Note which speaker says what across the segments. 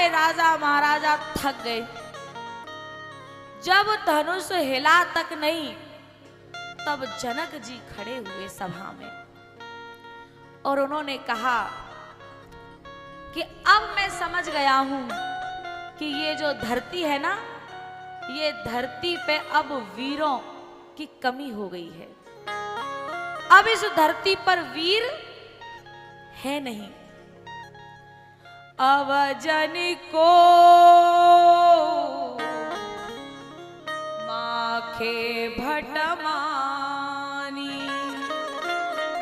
Speaker 1: सारे राजा महाराजा थक गए। जब धनुष हिला तक नहीं, तब जनक जी खड़े हुए सभा में और उन्होंने कहा कि अब मैं समझ गया हूं कि ये जो धरती है ना, ये धरती पे अब वीरों की कमी हो गई है। अब इस धरती पर वीर है नहीं। अवजन को माखे भटमानी,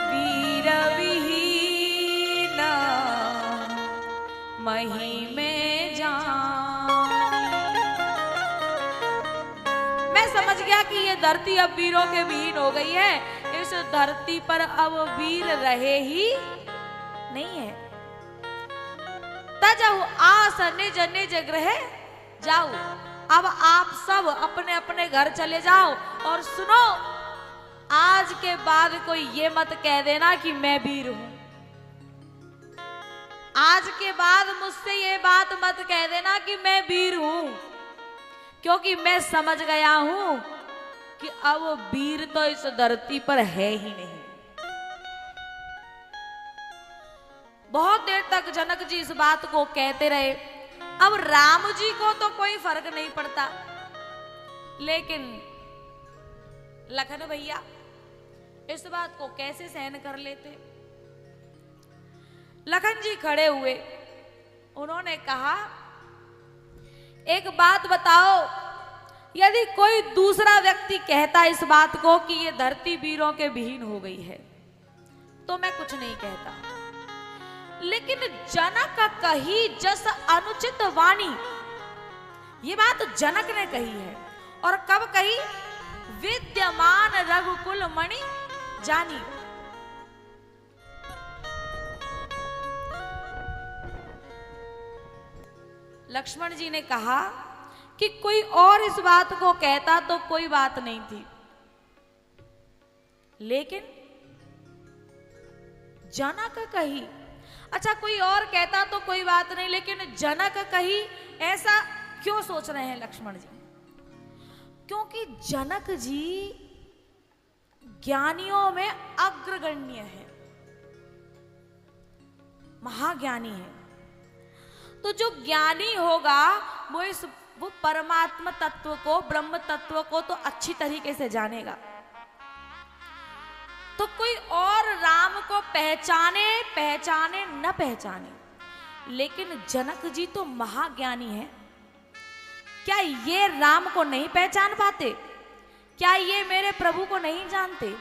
Speaker 1: वीर विहीन मही में जानी। मैं समझ गया कि ये धरती अब वीरों के विहीन हो गई है। इस धरती पर अब वीर रहे ही नहीं है। तजहु आस निज निज गृह जाओ। अब आप सब अपने अपने घर चले जाओ। और सुनो, आज के बाद कोई ये मत कह देना कि मैं वीर हूं। आज के बाद मुझसे ये बात मत कह देना कि मैं वीर हूं, क्योंकि मैं समझ गया हूं कि अब वीर तो इस धरती पर है ही नहीं। बहुत देर तक जनक जी इस बात को कहते रहे। अब राम जी को तो कोई फर्क नहीं पड़ता, लेकिन लखन भैया इस बात को कैसे सहन कर लेते। लखन जी खड़े हुए, उन्होंने कहा, एक बात बताओ, यदि कोई दूसरा व्यक्ति कहता इस बात को कि ये धरती वीरों के विहीन हो गई है, तो मैं कुछ नहीं कहता। लेकिन जनक कही जस अनुचित वाणी, ये बात जनक ने कही है। और कब कही? विद्यमान रघुकुल मणि जानी। लक्ष्मण जी ने कहा कि कोई और इस बात को कहता तो कोई बात नहीं थी, लेकिन जनक कही। अच्छा, कोई और कहता तो कोई बात नहीं, लेकिन जनक कही, ऐसा क्यों सोच रहे हैं लक्ष्मण जी? क्योंकि जनक जी ज्ञानियों में अग्रगण्य है, महाज्ञानी है। तो जो ज्ञानी होगा वो परमात्मा तत्व को, ब्रह्म तत्व को तो अच्छी तरीके से जानेगा। तो कोई और राम को पहचाने न पहचाने, लेकिन जनक जी तो महाज्ञानी है। क्या ये राम को नहीं पहचान पाते? क्या ये मेरे प्रभु को नहीं जानते?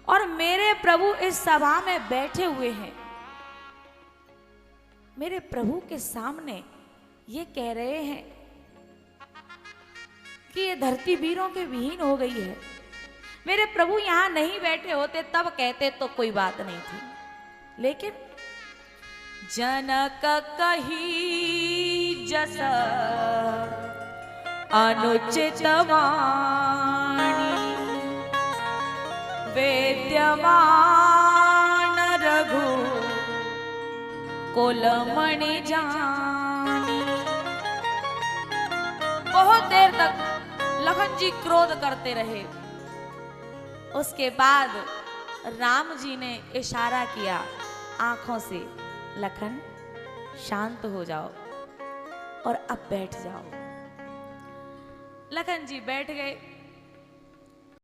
Speaker 1: और मेरे प्रभु इस सभा में बैठे हुए हैं, मेरे प्रभु के सामने ये कह रहे हैं कि ये धरती वीरों के विहीन हो गई है। मेरे प्रभु यहां नहीं बैठे होते तब कहते तो कोई बात नहीं थी, लेकिन जनक कही जस अनुचित वाणी, वेद्यमान रघु कुल मणि जानी। बहुत देर तक लखन जी क्रोध करते रहे। उसके बाद राम जी ने इशारा किया आंखों से, लखन शांत हो जाओ और अब बैठ जाओ। लखन जी बैठ गए।